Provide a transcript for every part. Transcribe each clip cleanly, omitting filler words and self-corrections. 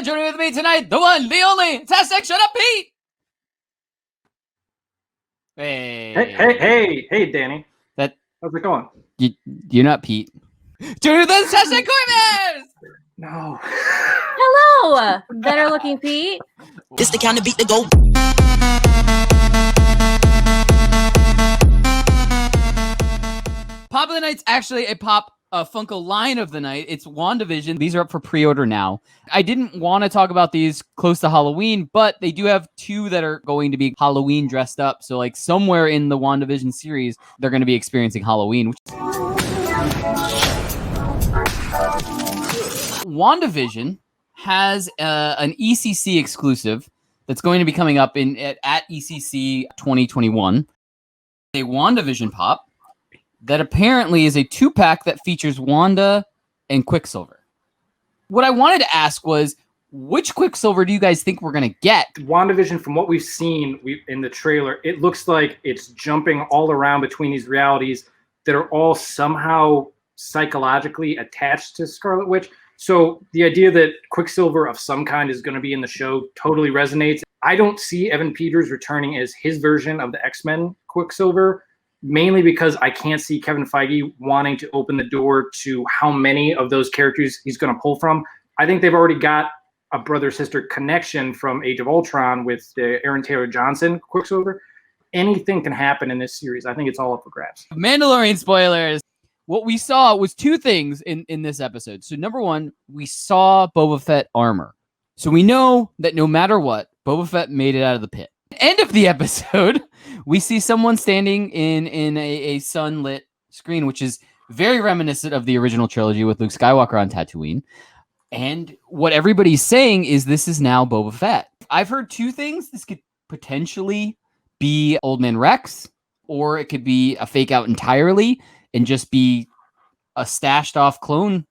Joining with me tonight, the one, the only, Tastic. Shut up, Pete. Hey, Danny. How's it going? You're not Pete. Joining with us, Tastic Corvus. No. Hello, better looking Pete. This the kind of beat to go. Pop of the Night's actually a Funko line of the night. It's Wanda Vision. These are up for pre-order now. I didn't want to talk about these close to Halloween, but they do have two that are going to be Halloween dressed up. So like somewhere in the Wanda Vision series, they're going to be experiencing Halloween. Wanda Vision has an ECC exclusive that's going to be coming up at ECC 2021. A Wanda Vision pop that apparently is a 2-pack that features Wanda and Quicksilver. What I wanted to ask was, which Quicksilver do you guys think we're going to get? WandaVision, from what we've seen in the trailer, it looks like it's jumping all around between these realities that are all somehow psychologically attached to Scarlet Witch. So the idea that Quicksilver of some kind is going to be in the show totally resonates. I don't see Evan Peters returning as his version of the X-Men Quicksilver, mainly because I can't see Kevin Feige wanting to open the door to how many of those characters he's going to pull from. I think they've already got a brother-sister connection from Age of Ultron with the Aaron Taylor Johnson Quicksilver. Anything can happen in this series. I think it's all up for grabs. Mandalorian spoilers. What we saw was two things in this episode. So number one, we saw Boba Fett armor. So we know that no matter what, Boba Fett made it out of the pit. End of the episode, we see someone standing in a sunlit screen, which is very reminiscent of the original trilogy with Luke Skywalker on Tatooine. And what everybody's saying is this is now Boba Fett. I've heard two things. This could potentially be Old Man Rex, or it could be a fake out entirely and just be a stashed off clone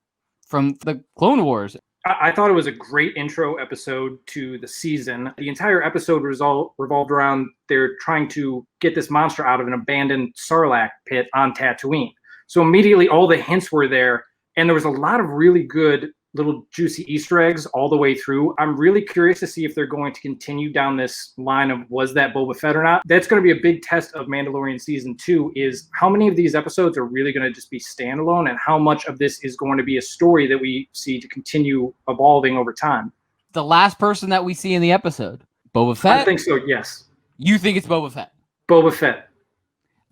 from the Clone Wars. I thought it was a great intro episode to the season. The entire episode revolved around they're trying to get this monster out of an abandoned Sarlacc pit on Tatooine. So immediately all the hints were there, and there was a lot of really good little juicy Easter eggs all the way through. I'm really curious to see if they're going to continue down this line of was that Boba Fett or not. That's going to be a big test of Mandalorian Season 2 is how many of these episodes are really going to just be standalone and how much of this is going to be a story that we see to continue evolving over time. The last person that we see in the episode, Boba Fett? I think so, yes. You think it's Boba Fett? Boba Fett.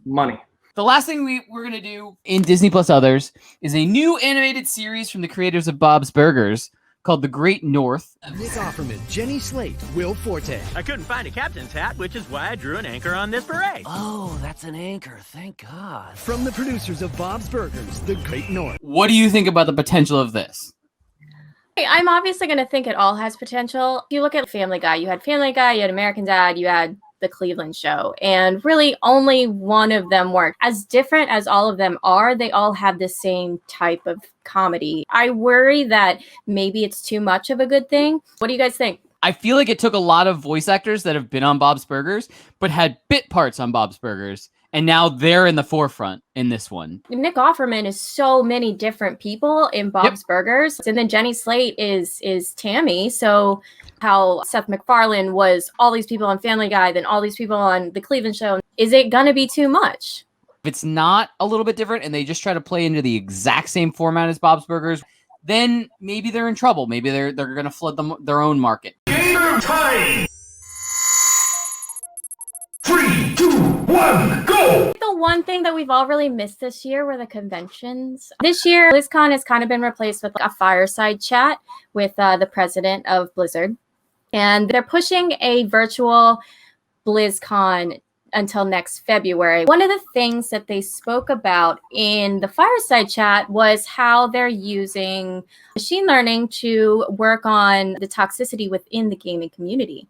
Money. The last thing we're going to do in Disney Plus Others is a new animated series from the creators of Bob's Burgers called The Great North. Nick Offerman, Jenny Slate, Will Forte. I couldn't find a captain's hat, which is why I drew an anchor on this parade. Oh, that's an anchor. Thank God. From the producers of Bob's Burgers, The Great North. What do you think about the potential of this? I'm obviously going to think it all has potential. If you look at Family Guy, you had Family Guy, you had American Dad, you had the Cleveland Show, and really only one of them worked. As different as all of them are, they all have the same type of comedy. I worry that maybe it's too much of a good thing. What do you guys think? I feel like it took a lot of voice actors that have been on Bob's Burgers, but had bit parts on Bob's Burgers, and now they're in the forefront in this one. Nick Offerman is so many different people in Bob's Burgers, and then Jenny Slate is Tammy, so how Seth MacFarlane was all these people on Family Guy, then all these people on the Cleveland Show. Is it gonna be too much? If it's not a little bit different and they just try to play into the exact same format as Bob's Burgers, then maybe they're in trouble. Maybe they're gonna flood their own market. Game time! 3, 2, 1, go! The one thing that we've all really missed this year were the conventions. This year, BlizzCon has kind of been replaced with a fireside chat with the president of Blizzard. And they're pushing a virtual BlizzCon until next February. One of the things that they spoke about in the fireside chat was how they're using machine learning to work on the toxicity within the gaming community.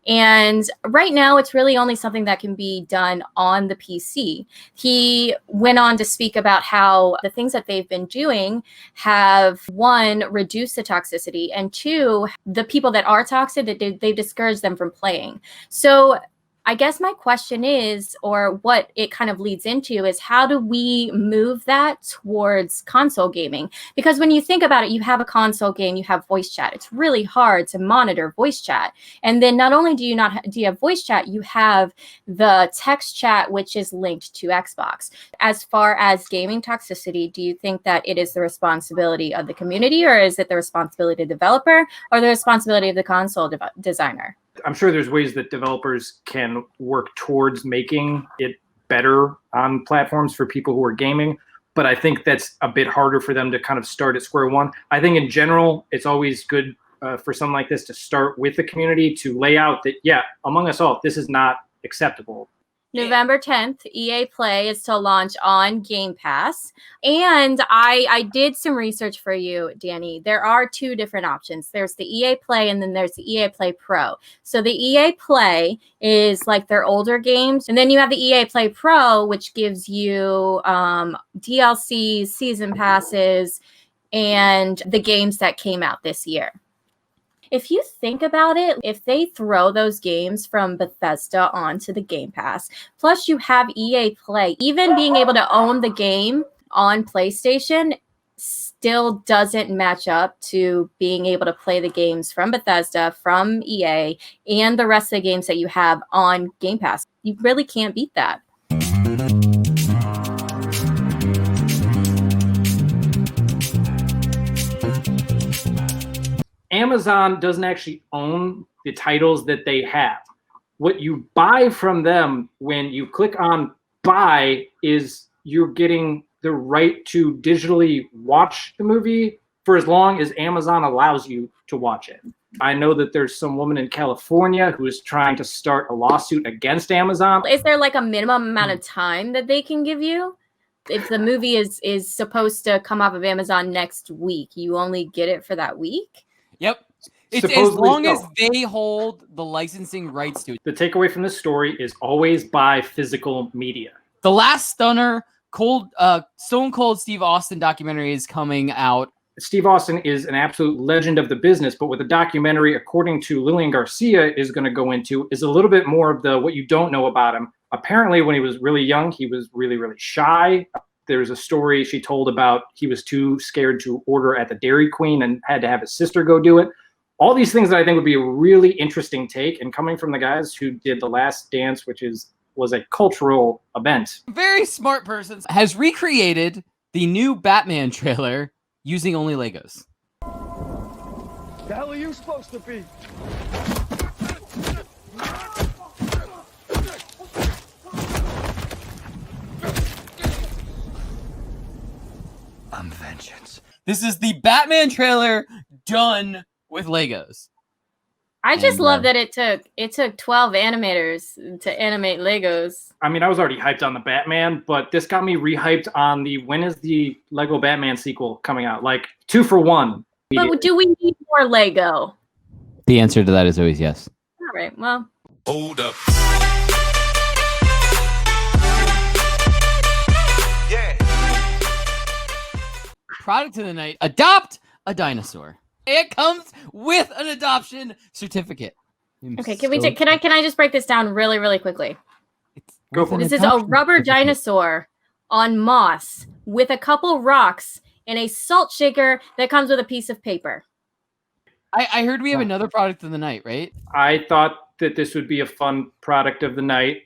And right now, it's really only something that can be done on the PC. He went on to speak about how the things that they've been doing have, one, reduced the toxicity, and two, the people that are toxic, that they've discouraged them from playing. So I guess my question is, or what it kind of leads into, is how do we move that towards console gaming? Because when you think about it, you have a console game, you have voice chat. It's really hard to monitor voice chat. And then not only do you have voice chat, you have the text chat, which is linked to Xbox. As far as gaming toxicity, do you think that it is the responsibility of the community, or is it the responsibility of the developer, or the responsibility of the console designer? I'm sure there's ways that developers can work towards making it better on platforms for people who are gaming, but I think that's a bit harder for them to kind of start at square one. I think in general, it's always good for something like this to start with the community, to lay out that, yeah, among us all, this is not acceptable. November 10th, EA Play is to launch on Game Pass. And I did some research for you, Danny. There are two different options. There's the EA Play and then there's the EA Play Pro. So the EA Play is like their older games. And then you have the EA Play Pro, which gives you DLCs, season passes, and the games that came out this year. If you think about it, if they throw those games from Bethesda onto the Game Pass, plus you have EA Play, even being able to own the game on PlayStation still doesn't match up to being able to play the games from Bethesda, from EA, and the rest of the games that you have on Game Pass. You really can't beat that. Amazon doesn't actually own the titles that they have. What you buy from them when you click on buy is you're getting the right to digitally watch the movie for as long as Amazon allows you to watch it. I know that there's some woman in California who is trying to start a lawsuit against Amazon. Is there like a minimum amount of time that they can give you? If the movie is supposed to come off of Amazon next week, you only get it for that week? Yep. It's as Supposedly long so. as they hold the licensing rights to it. The takeaway from this story is always buy physical media. The Last Stunner, Stone Cold Steve Austin documentary is coming out. Steve Austin is an absolute legend of the business, but what the documentary, according to Lillian Garcia, is going to go into is a little bit more of the what you don't know about him. Apparently, when he was really young, he was really, really shy. There's a story she told about he was too scared to order at the Dairy Queen and had to have his sister go do it. All these things that I think would be a really interesting take, and coming from the guys who did The Last Dance, which was a cultural event. Very smart person has recreated the new Batman trailer using only Legos. The hell are you supposed to be? I'm vengeance. This is the Batman trailer done with Legos. I just love that it took 12 animators to animate Legos. I mean, I was already hyped on the Batman, but this got me rehyped on when is the Lego Batman sequel coming out? Like 2 for 1. But do we need more Lego? The answer to that is always yes. All right, well. Hold up. Product of the night: adopt a dinosaur. It comes with an adoption certificate. Okay, can I just break this down really, really quickly? Go for it. This is a rubber dinosaur on moss with a couple rocks and a salt shaker that comes with a piece of paper. I heard we have another product of the night, right? I thought that this would be a fun product of the night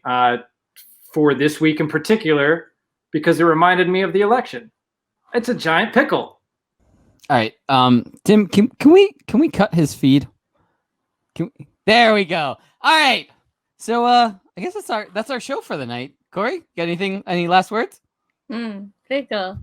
for this week in particular because it reminded me of the election. It's a giant pickle. All right, Tim, can we cut his feed? There we go. All right, so I guess that's our show for the night. Corey, got any last words? Pickle.